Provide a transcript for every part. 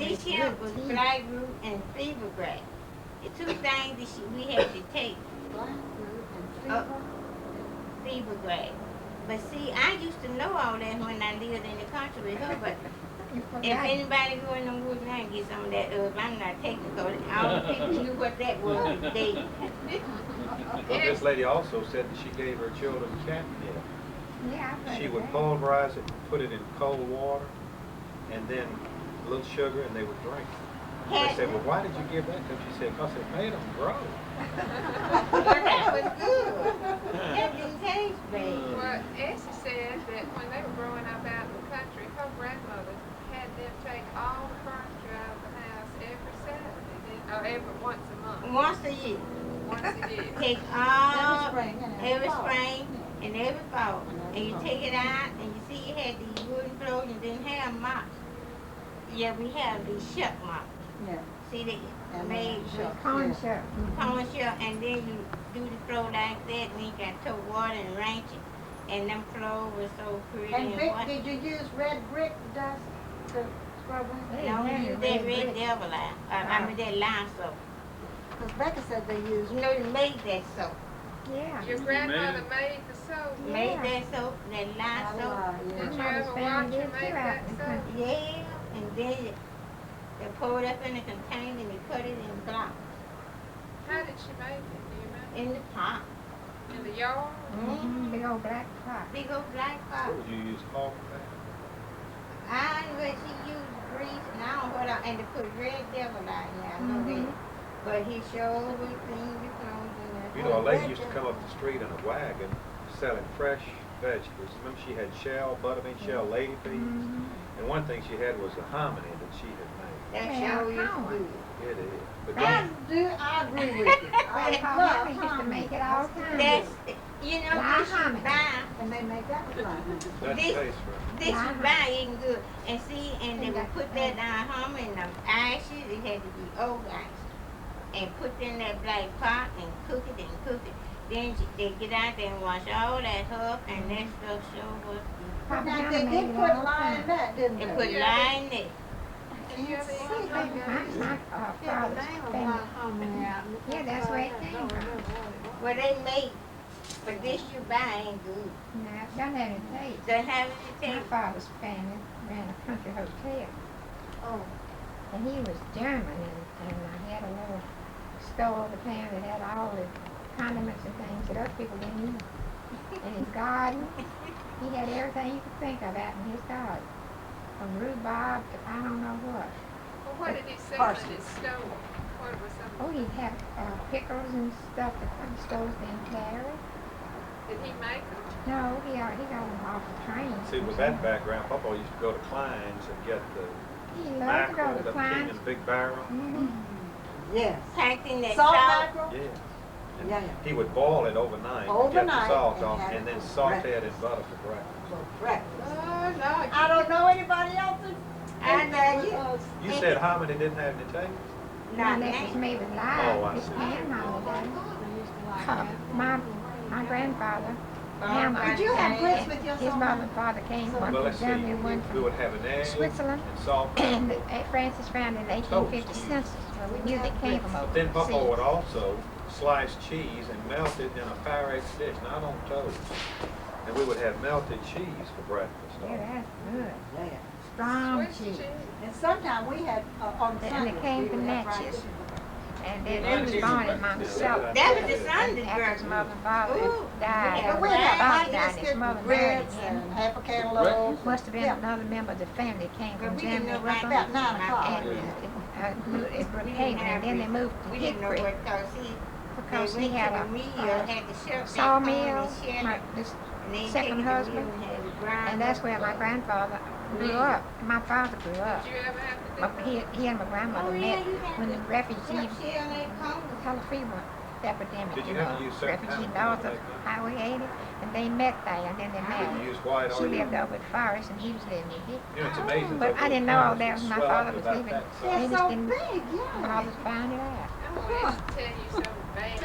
This year was black root and fever grass. The two things that we had to take. Black root and Uh, fever. fever grass. But see, I used to know all that when I lived in the country with her, but if anybody go in the woods now and get some of that herb, I'm not technical. All the people knew what that was. They Well, this lady also said that she gave her children catnip. Yeah, I've heard She of would that. pulverize it, put it in cold water, and then a little sugar, and they would drink. They said, well, why did you give that to them? She said, because it made them grow. But that was good. That didn't taste bad. Well, Essie said that when they were growing up out in the country, her grandmother had them take all the furniture out of the house every Saturday, or every once a month. Once a year. Once a year. Take Every all spring and every fall. spring and every fall. And you fall. take it out and you see you had these wooden floors and didn't have mops. Yeah, we have these shuck mops. Yeah. See they And made shuck. Corn Yeah. shuck. corn shuck and then you do the floor like that and you got to water and ranch it. And them floors were so pretty And Vic, white. did you use red brick dust to scrub them? They No, had you the that red red brick. devil line. I mean that lime soap. Because Becca said they used. You know they made that soap. Yeah. Your grandmother made the soap. Yeah. Made that soap, that lime soap. Did you Mama's ever family watch her did make too out that in the soap? Yeah, and then they pour it up in a container and they put it in blocks How did she make it? Do you remember? in the pot. In the yard? Mm-hmm. Big old black pot. Big old black pot. What would you use, hog fat? I but she used grease and I don't know what and they put red devil out in there, I know that. But he sure would clean the clothes and that. You know, a lady used to come up the street in a wagon selling fresh vegetables. Remember she had shell, butterbean shell, lady peas? And one thing she had was a hominy that she had made. That Yeah, sure is corn. good. It is. But I agree with you. I Grandpa love Henry used to make it all the time. That's, you know, Why this you hominy? buy, And they make that with lime. that This- tastes right. this you buy ain't good. And see, and they would put that down home in them ashes, it had to be old ash. And put in that black pot and cook it and cook it. Then they get out there and wash all that up and that stuff sure was good. Papa Now, Henry they made did it put all the lime in time. that, didn't They they? put lime in it. Did you ever eat My father's family. Yeah, that's where it came from. What they make, but this you buy ain't good. No, it doesn't have any taste. Doesn't have any My taste. father's family ran a country hotel, Oh, and he was German, and he had a little store over town that had all the condiments and things that other people didn't eat. In his garden, he had everything you could think of out in his garden, from rhubarb to I don't know what. Well, what did he sell in Parsnips. his store? What was some? Oh, he'd have pickles and stuff that some stores didn't carry. Did he make them? No, he got them off the train. See, with that background, Papa used to go to Klein's and get the He loved to go mackerel, to the king Klein's. in the big barrel. yes. Packed in that Salt salt. mackerel? Yeah. And Yeah, yeah. he would boil it overnight, get the Overnight, salt and off, have and it then for saute breakfast. it in butter for breakfast. For breakfast. Oh, Lord. I don't know anybody else's. I know you. You said hominy didn't have any taste? Not One that was now. made with Oh, lime. I His see. grandmother did. My grandfather, Oh, Hammer, Did you have grits with your his salt mother mackerel? and father came Well, from Well, let's see. Germany, one We would have an egg Switzerland, and salt. and Francis found in the 1850 Toast. census where we knew they came from But then Papa would overseas. also slice cheese and melt it in a Pyrex dish, not on toast. And we would have melted cheese for breakfast. Yeah, that's good. Yeah, yeah. Strong Swiss cheese. And sometimes we had, on And Sundays, it came we from would have Natchez. fried chicken. And then Yeah, he was cheese born and in Mount breakfast. South. That was the And Sunday after his breakfast. mother and father Ooh, died, yeah. But we his had father hot died, and his biscuit mother and married grits again. and half a can of loaves. Must have been Yeah. another member of the family that came But from we didn't Germany know with right them. About 9 o'clock. And it Brookhaven, and then they moved to We didn't know Hickory what cause he because they he went had to a the mill, had to shut that corn sawmill. and shell My, it, this and then second take it to the husband, mill and have it ground and that's up. where my grandfather grew up. My father grew up. Did you ever have to do But that? he and my grandmother Oh, yeah, met you had when to the refugee help shell that corn. yellow fever epidemic, Did you have to use certain refugee kind of north food of like that? Highway 80, and they met there, and then they Did married. you use white She oil? lived over at Forest, and he was living in Hickory. You know, it's amazing. But that I didn't know those all that cans when my swell father up was about leaving. that They They're size. just so didn't, big, yeah. fathers found it out. I wanted to tell you something bad.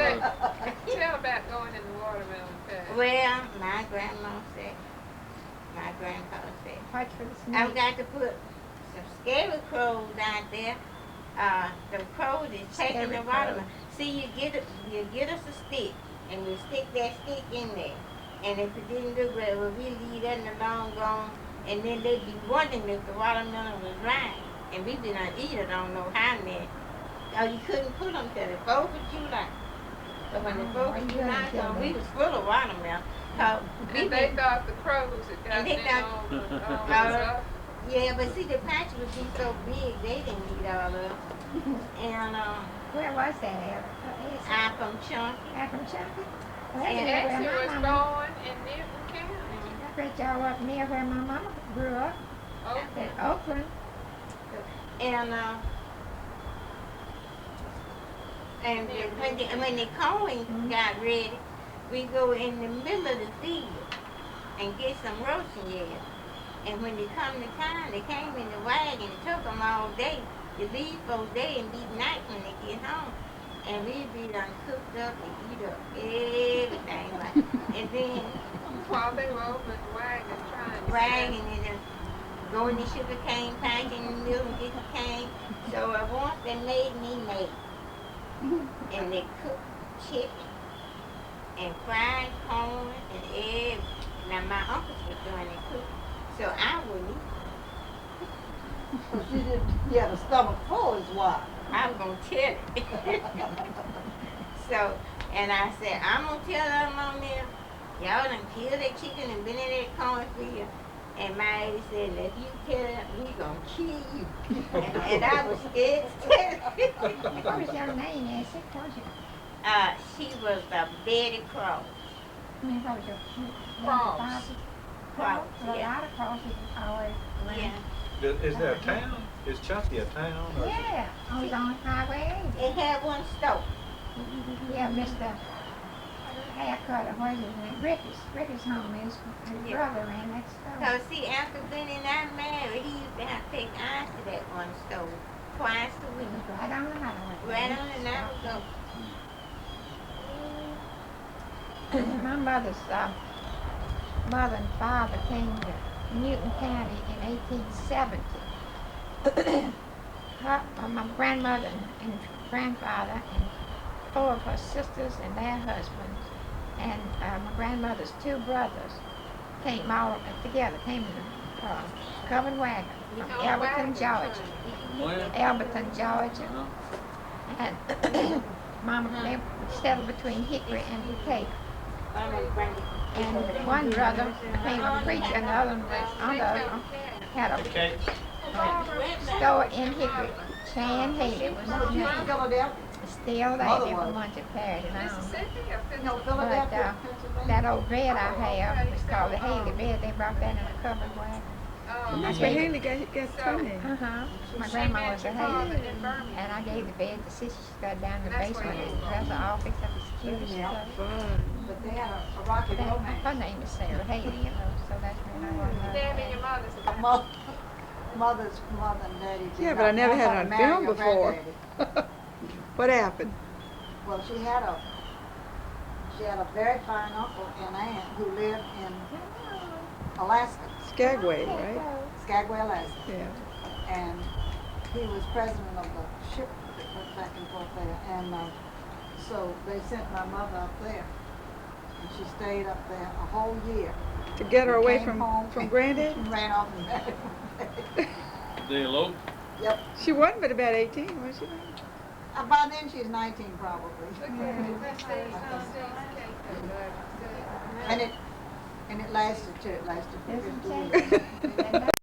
Tell about going in the watermelon patch. Well, my grandma said, my grandpa said, Watch for the I've snake. got to put some scary crows out there. The crows is taking Scary the crows. watermelon. See, you get us a stick, and we stick that stick in there. And if it didn't look right, well, we leave that in the long gone, and then they'd be wondering if the watermelon was right. And we didn't eat it, don't know how many. Oh, you couldn't put them till the 4th of July. So when the 4th of July come, we was full of watermelon. So we And they been, thought the crows had And gotten they in thought- on the Uh, stuff. yeah, but see, the patch would be so big, they didn't eat all of it. And Where was that? I'm from Chunky. I'm from Chunky. Well, And that's near Actually, where was my mama. born in Newton County. I bet y'all up near where my mama grew up. Okay. In Oakland. And when the corn got ready, we go in the middle of the field and get some roasting yells. And when they come to town, they came in the wagon. It took them all day to leave for day and be night when they get home. And we be done cooked up and eat up everything. And then While they were over at the wagon trying to wagon and then go in the sugar cane patch in the mill and get the cane. So once they made me made. And they cooked chicken and fried corn and eggs. Now my uncles were doing it cooking. So I wouldn't eat. So she didn't, you had a stomach full is why. I'm gonna tell it. So, and I said, I'm gonna tell them on there, y'all done killed that chicken and been in that cornfield. And my lady said, if you tell them, we gonna kill you. And I was scared to tell it. What was your name, Nancy? What was your, She was Betty Crow. I mean, what was your Cross. Cross, Well, a yeah. lot of crosses always around. Yeah. Is there a town? Is Chunky a town? Or is it- Yeah, I was on Highway 80. It had one stove. Yeah, Mr. Haircut, or what is his name? Ricky's home is, his Yeah. brother ran that store. So see, after Benny and I married, he used to have to take ice to that one stove twice a It week. was right on the highway. Right on the night go. My mother's mother and father came to Newton County in 1870. My grandmother and grandfather and 4 of her sisters and their husbands and my grandmother's 2 brothers came all together, came in a covered wagon from On Alberton, wagon Georgia. train. Alberton, Georgia. And Mama, they settled between Hickory and Decatur. And one brother became a preacher, and the other had a store in Hickory. Shan Haley was his name. Philadelphia, Still there, Mother different was. ones that carried it on. Mississippi or no, Pennsylvania? Philadelphia, But, Pennsylvania. That old bed I have is called the Haley bed. They brought that in a covered wagon. Oh, That's okay. where Haley got So- two names. My She grandma met was a your father Haley. in Birmingham. And I gave the bed to Sissy. She got down in the That's where basement. you was That's all fixed up as security Yeah. stuff. Fun. But they had a rocky That, romance. her name is Sarah Haley, you know, so that's when I was. Damn, and your mother's a Mother's mother and daddy. did Yeah, but not I never want had her it to on marry film your before. granddaddy. What happened? Well, she had a very fine uncle and aunt who lived in Alaska, Skagway, right? Skagway, Alaska. Yeah. And he was president of the ship that went back and forth there. And so they sent my mother up there. And she stayed up there a whole year. To get her away Came home from Granddad? and ran off and married him. They eloped? Yep. She wasn't but about 18, was she? By then she's 19 probably. And it lasted too. It lasted for 50 years. Isn't